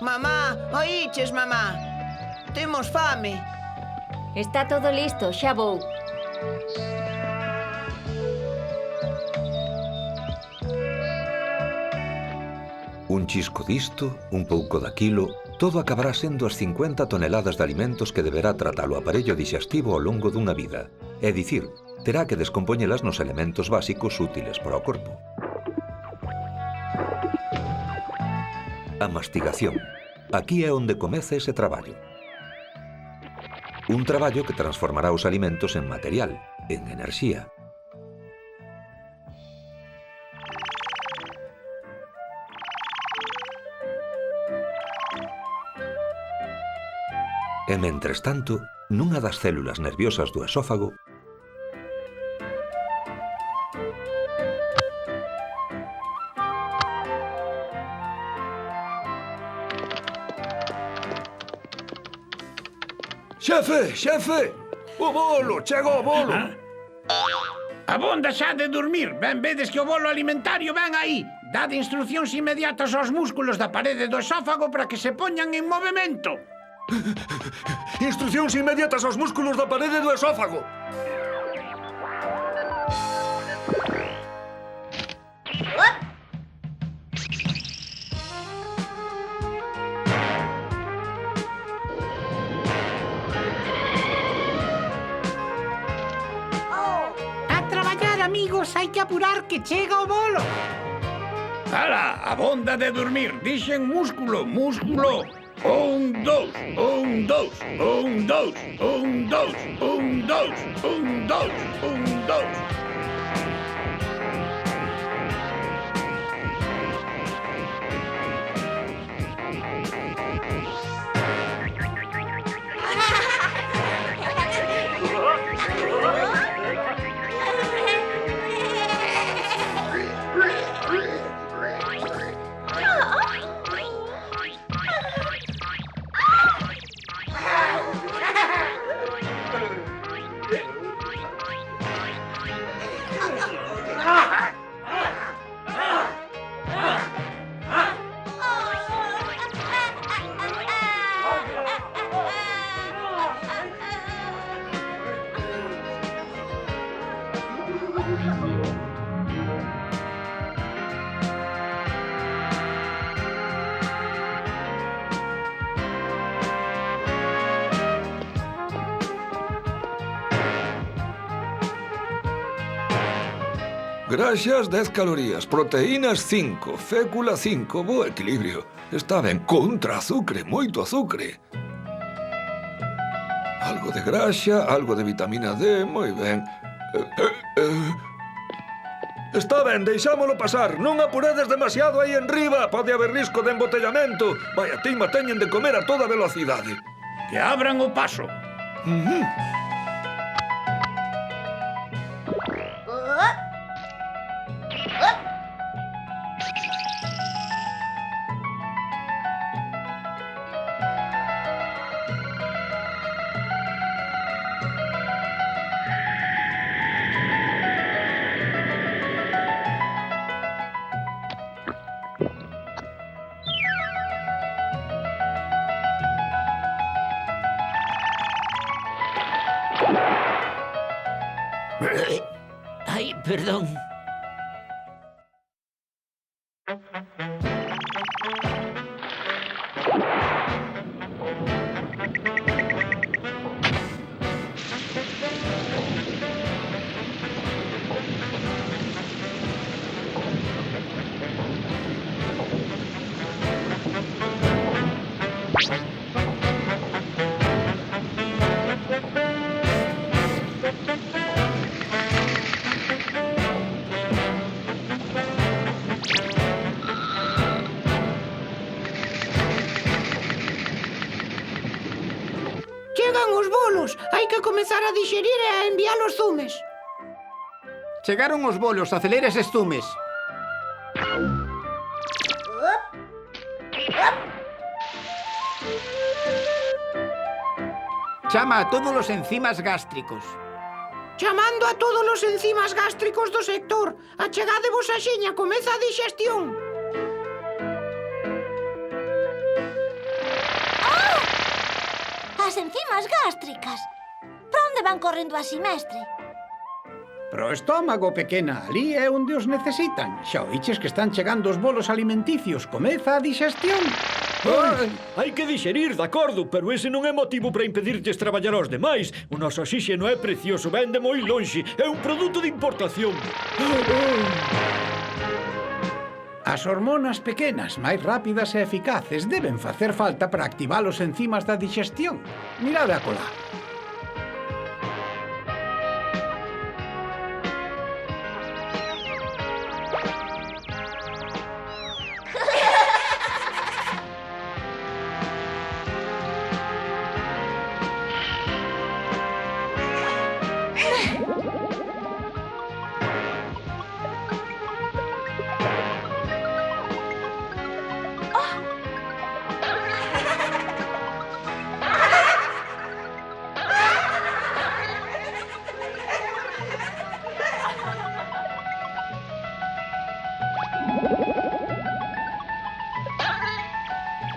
Mamá, oíches, mamá? Temos fame. Está todo listo, xa vou. Un chisco disto, un pouco daquilo, todo acabará sendo as 50 toneladas de alimentos que deberá tratar o aparello dixestivo ao longo dunha vida. É dicir, terá que descompoñelas nos elementos básicos útiles para o corpo. A mastigación. Aquí é onde comeza ese traballo. Un traballo que transformará os alimentos en material, en enerxía. E, mentres tanto, nunha das células nerviosas do esófago, Xefe, xefe! O bolo, chega o bolo! Abonda xa de dormir. Ben vedes que o bolo alimentario ven aí. Dade instruccións inmediatas aos músculos da parede do esófago para que se poñan en movimento. Instruccións inmediatas aos músculos da parede do esófago. A traballar, amigos, hai que apurar que chega o bolo. Ala, abonda de dormir. Dixen músculo, músculo. 1, 2, 1, 2, 1, 2, 1, 2, 1, 2, 1, 2, 1, 2. Graxas 10 calorías, proteínas 5, fécula 5, bo equilibrio. Está ben, contra azucre, moito azucre. Algo de graxa, algo de vitamina D, moi ben. Está ben, deixámolo pasar. Non apuredes demasiado aí enriba, pode haber risco de embotellamento. Vai, a teima teñen de comer a toda velocidade. Que abran o paso. Ai, perdón. Chegan os bolos. Hai que comezar a dixerir e a enviar os zumes. Chegaron os bolos, acelera eses zumes. Chama a todos os enzimas gástricos. Chamando a todos os enzimas gástricos do sector. Achegadevos axiña, comeza a dixestión. As enzimas gástricas. Para onde van correndo así, mestre? Pro estómago, pequena, ali é onde os necesitan. Xa oiches que están chegando os bolos alimenticios. Comeza a digestión. Hai que dixerir, de acordo, pero ese non é motivo para impedirlles traballar aos demais. O noso oxíxeno é precioso, vende moi lonxe. É un produto de importación. As hormonas pequenas, máis rápidas e eficaces, deben facer falta para activar os enzimas da digestión. Mirade a cola.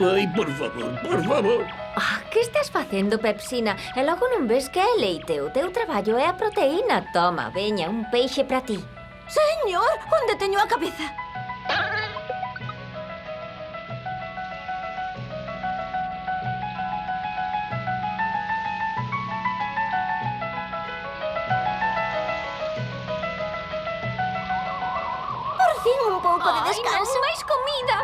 Ai, por favor, por favor. Que estás facendo, Pepsina? E logo non ves que é leite? O teu traballo é a proteína. Toma, veña, un peixe para ti. Señor, onde teño a cabeza? Por fin un pouco de descanso. Non, máis comida!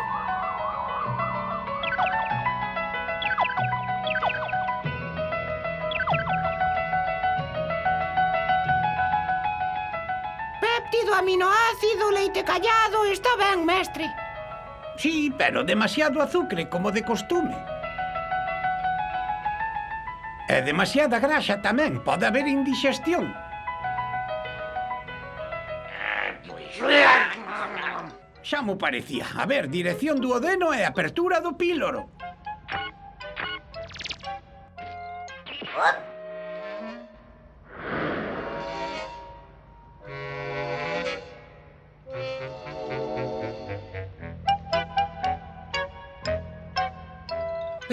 Péptido, aminoácido, leite callado, está ben, mestre. Sí, pero demasiado azúcar, como de costume. E demasiada graxa tamén, pode haber indigestión. Xa mo parecía. A ver, dirección do odeno e apertura do píloro.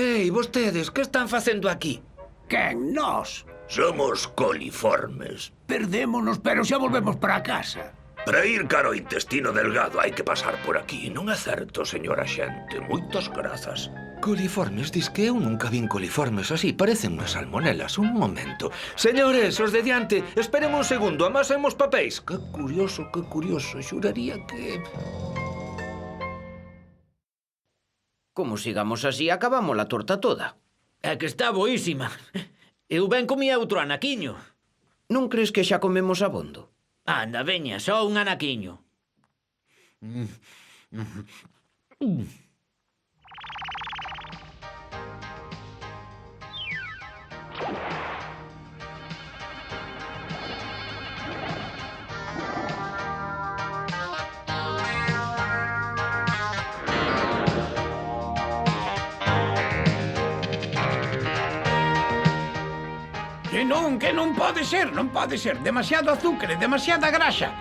Ei, vostedes, que están facendo aquí? Quen, nós? Somos coliformes. Perdémonos, pero xa volvemos para casa. Para ir cara ao intestino delgado hai que pasar por aquí. Non é certo, señora xente. Moitas grazas. Coliformes, dis que eu nunca vin coliformes así. Parecen unhas salmonelas. Un momento. Señores, os de diante, esperen un segundo, amasemos papéis. Que curioso, xuraría que... Como sigamos así, acabamos a torta toda. É que está boísima. Eu ben comía outro anaquiño. Non crees que xa comemos abondo? Anda, veña, só un anaquiño. Que non pode ser, non pode ser. Demasiado azúcar, demasiada graxa.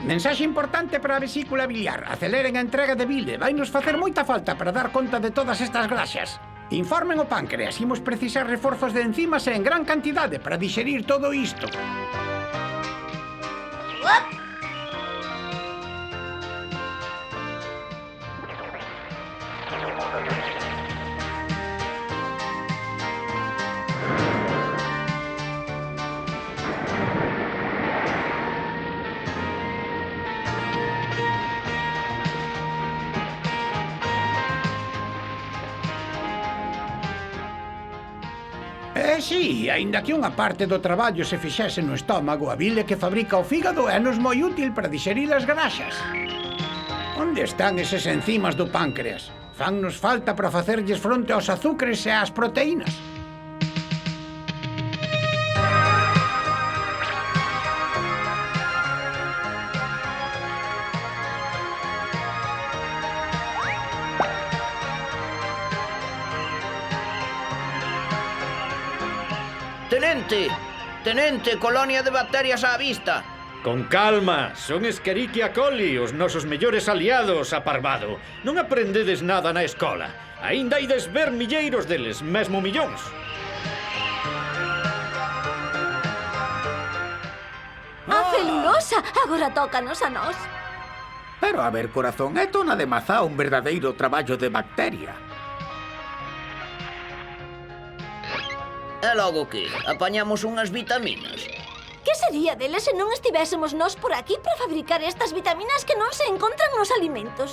Mensaxe importante para a vesícula biliar. Aceleren a entrega de bile. Vainos facer moita falta para dar conta de todas estas graxas. Informen o páncreas. Imos precisar reforzos de enzimas en gran cantidade para dixerir todo isto. Sí, aínda que unha parte do traballo se fixese no estómago, a bile que fabrica o fígado é-nos moi útil para dixerir as graxas. Onde están eses enzimas do páncreas? Fannos falta para facerlles fronte aos azúcares e ás proteínas. Tenente! Tenente, colonia de bacterias á vista. Con calma, son Escherichia coli, os nosos mellores aliados, aparvado. Non aprendedes nada na escola. Aínda ides ver milleiros deles, mesmo millóns. A celulosa agora tócanos a nós. Pero a ver, corazón, é tona de mazá un verdadeiro traballo de bacteria. E logo que? Apañamos unhas vitaminas. Que sería deles se non estivésemos nós por aquí para fabricar estas vitaminas que non se encontran nos alimentos?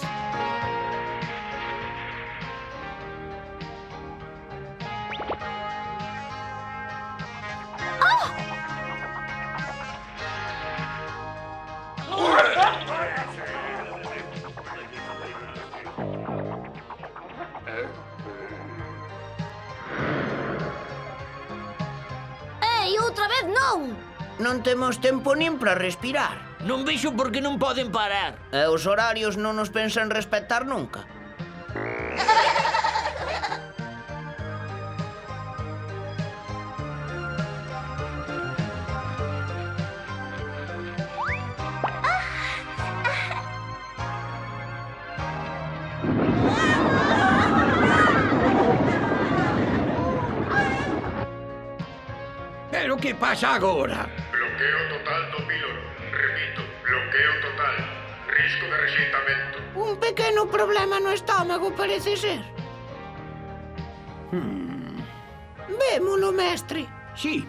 Ei, outra vez non! Non temos tempo nin para respirar. Non vexo por que non poden parar. E os horarios non nos pensan respetar nunca. Pero que pasa agora? Bloqueo total do píloro. Repito, bloqueo total. Risco de rexeitamento. Un pequeno problema no estómago, parece ser. Vémolo, mestre. Sí.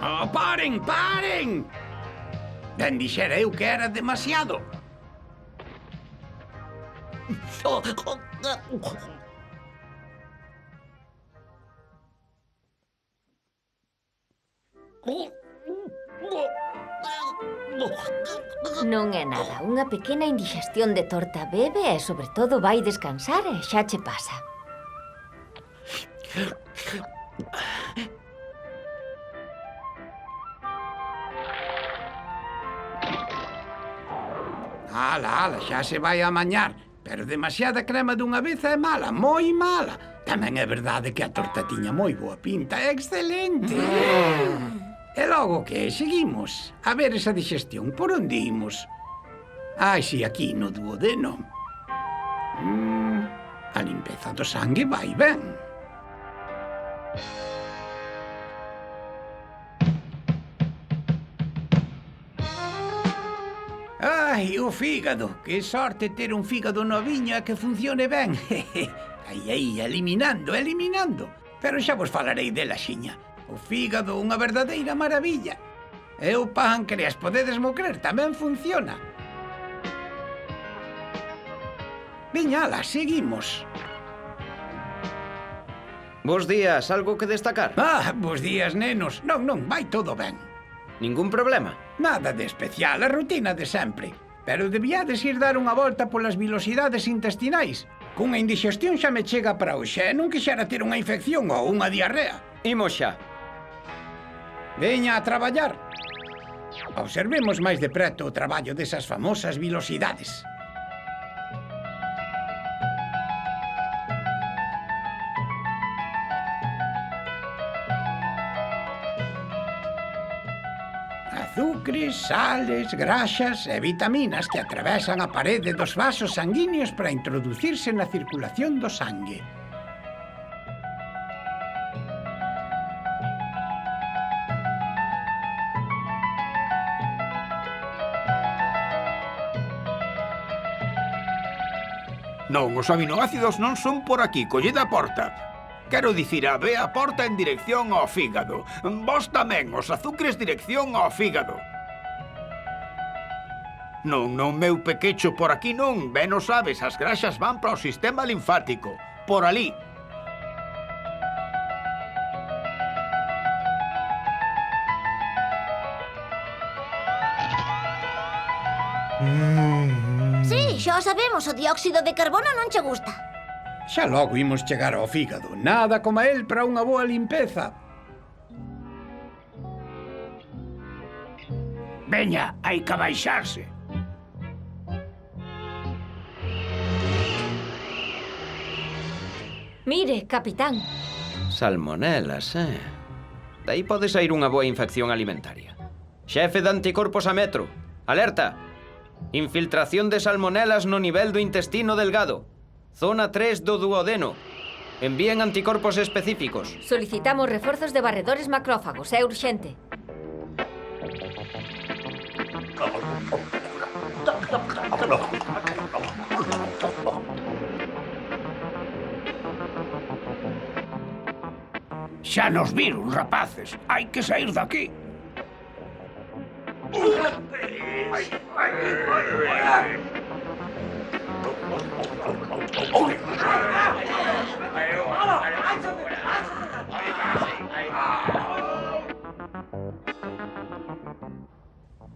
Oh, paren, paren! Ben dixera eu que era demasiado. Non é nada, unha pequena indigestión de torta. Bebe e, sobre todo, vai descansar e xa che pasa. Ala, xa se vai a mañar. Pero demasiada crema dunha vez é mala, moi mala. Tamén é verdade que a torta tiña moi boa pinta, é excelente. E logo que seguimos? A ver esa digestión, por onde imos? Ai, si, aquí no duodeno. A limpeza do sangue vai ben. Ai, o fígado. Que sorte ter un fígado noviño e que funcione ben. Aí, eliminando. Pero xa vos falarei dela xiña. O fígado, unha verdadeira maravilla. E o páncreas, podedesmo crer, tamén funciona. Viña, ala, seguimos. Bos días, algo que destacar? Bos días, nenos. Non, vai todo ben. Ningún problema? Nada de especial, a rutina de sempre. Pero debíades ir dar unha volta polas vilosidades intestinais. Cunha indigestión xa me chega para hoxe e non quixera ter unha infección ou unha diarrea. Imos xa. Veña a traballar. Observemos máis de preto o traballo desas famosas vilosidades. Azúcares, sales, graxas e vitaminas que atravesan a parede dos vasos sanguíneos para introducirse na circulación do sangue. Non, os aminoácidos non son por aquí, colled a porta. Quero dicir, a ve a porta en dirección ao fígado. Vos tamén, os azúcares dirección ao fígado. Non, meu pequecho, por aquí non. Ben o sabes, as graxas van para o sistema linfático. Por ali. Sí, xa o sabemos, o dióxido de carbono non che gusta. Xa logo imos chegar ao fígado. Nada como el para unha boa limpeza. Veña, hai que abaixarse. Mire, capitán. Salmonelas, Daí pode sair unha boa infección alimentaria. Xefe de anticorpos a metro. Alerta! Infiltración de salmonelas no nivel do intestino delgado. Zona 3 do duodeno. Envíen anticorpos específicos. Solicitamos reforzos de barredores macrófagos. É urxente. Xa nos viron, rapaces. Hai que sair daqui.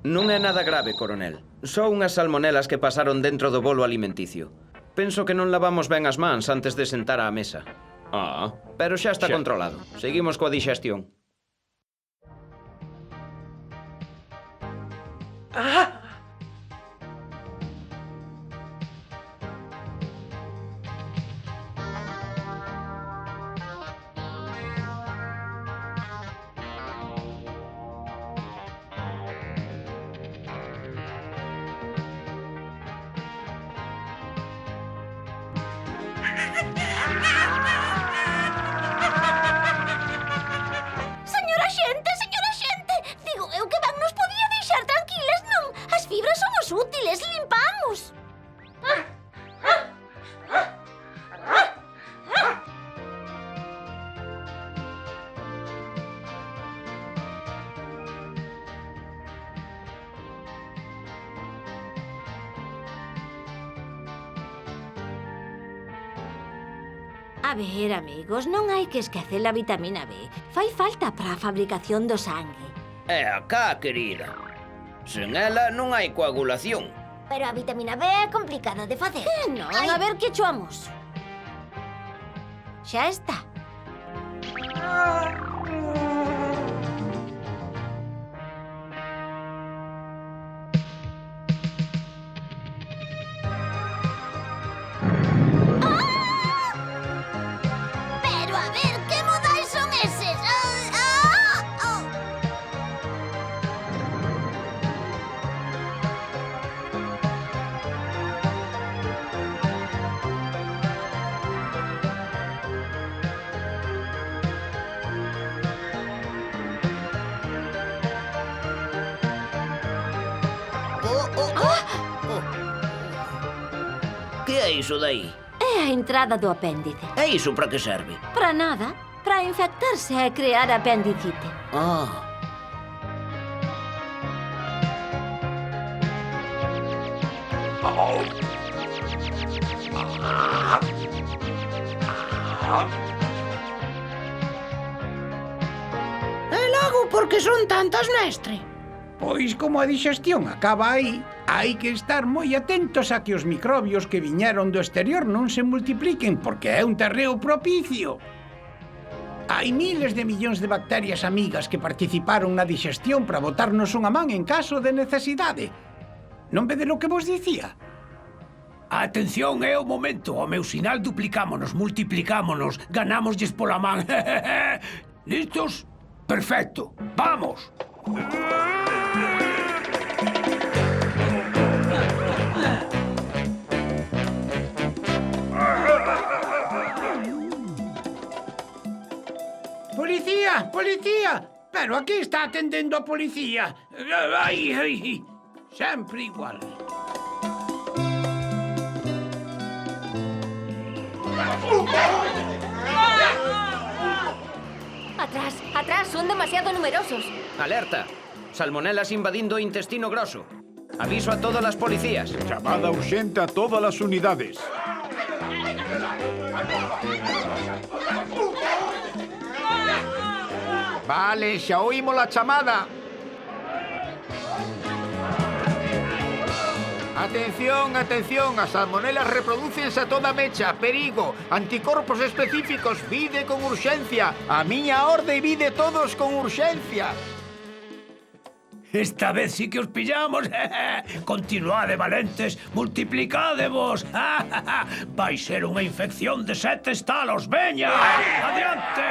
Non é nada grave, coronel. Só unhas salmonelas que pasaron dentro do bolo alimenticio. Penso que non lavamos ben as mans antes de sentar á mesa. Pero xa está controlado. Seguimos coa dixestión. Señora xente, digo eu que ben nos podía deixar tranquilas, non? As fibras somos útiles, limpamos. A ver, amigos, non hai que esquecer a vitamina B. Fai falta para a fabricación do sangue. É acá, querida. Sen ela non hai coagulación. Pero a vitamina B é complicada de facer. Que non? A ver que choamos. Xa está. Pero a ver, que modais son eses? Que é iso dai? É a entrada do apéndice. É iso para que serve? Para nada. Para infectarse e crear apendicite. E logo, por que son tantas, mestre? Pois como a digestión acaba aí, hai que estar moi atentos a que os microbios que viñeron do exterior non se multipliquen, porque é un terreo propicio. Hai miles de millóns de bacterias amigas que participaron na digestión para botarnos unha man en caso de necesidade. Non vede lo que vos dicía? Atención, é o momento. O meu sinal duplicámonos, multiplicámonos, ganámoslles pola man. Listos? Perfecto. Vamos. Policía, policía. Pero aquí está atendendo a policía. Ai, ai, sempre igual. Atrás, atrás, son demasiado numerosos. Alerta. Salmonelas invadindo o intestino grosso. Aviso a todas as policías. Chamada urxente a todas as unidades. Vale, xa oímos a chamada. Atención, atención, as salmonelas reprodúcense a toda mecha, perigo, anticorpos específicos, vide con urxencia. A miña orde vide todos con urxencia. Esta vez sí que os pillamos. Continuade, valentes, multiplicádevos. Vai ser unha infección de 7 estalos. Veña, adiante.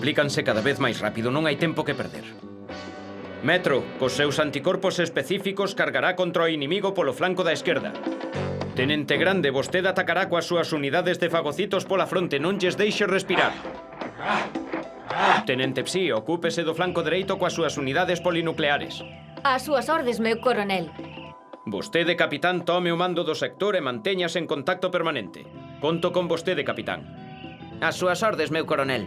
multiplícanse cada vez máis rápido, non hai tempo que perder. Metro, cos seus anticorpos específicos cargará contra o inimigo polo flanco da esquerda. Tenente Grande, vostede atacará coas súas unidades de fagocitos pola fronte, non lles deixe respirar. Tenente Psi, ocúpese do flanco dereito coas súas unidades polinucleares. As súas ordes, meu coronel. Vostede, capitán, tome o mando do sector e mantéñase en contacto permanente. Conto con vostede, capitán. As súas ordes, meu coronel.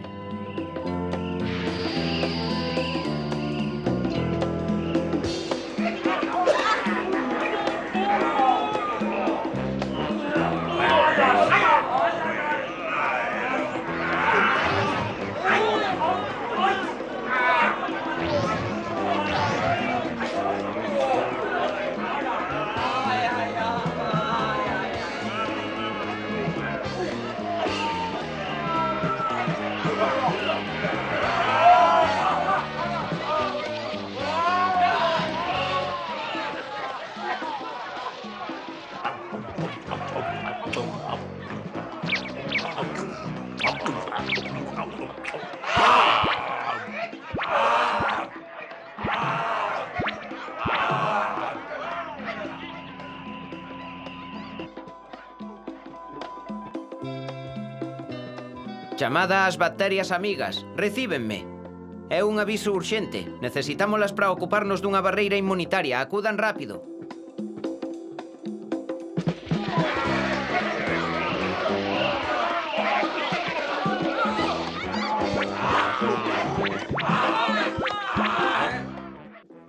Chamada ás bacterias amigas. Recíbenme. É un aviso urxente. Necesitámolas para ocuparnos dunha barreira inmunitaria. Acudan rápido.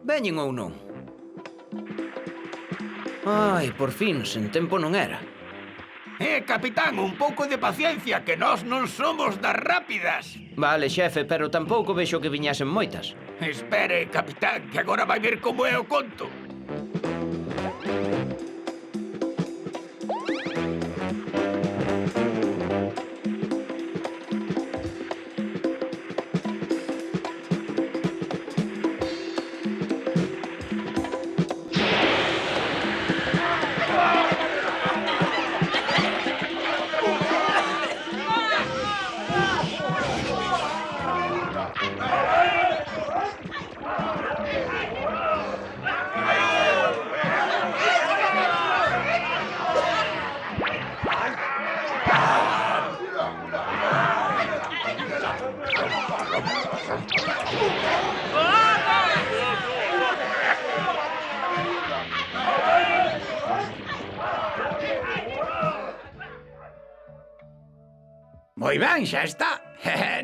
Veñen ou non? Ai, por fin, sen tempo non era. Capitán, un pouco de paciencia, que nós non somos das rápidas. Vale, xefe, pero tampouco vexo que viñasen moitas. Espere, capitán, que agora vai ver como é o conto. Moi ben, xa está.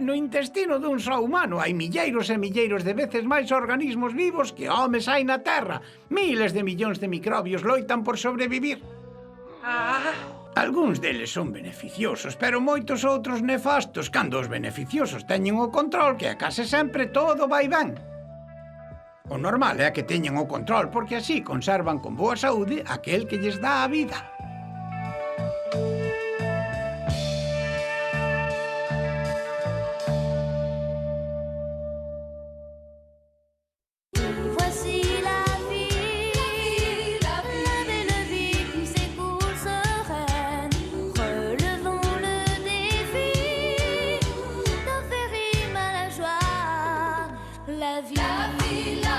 No intestino dun só humano hai milleiros e milleiros de veces máis organismos vivos que homes hai na Terra. Miles de millóns de microbios loitan por sobrevivir. Algúns deles son beneficiosos, pero moitos outros nefastos. Cando os beneficiosos teñen o control, que a case sempre todo vai ben. O normal é que teñan o control, porque así conservan con boa saúde aquel que lles dá a vida. La vie.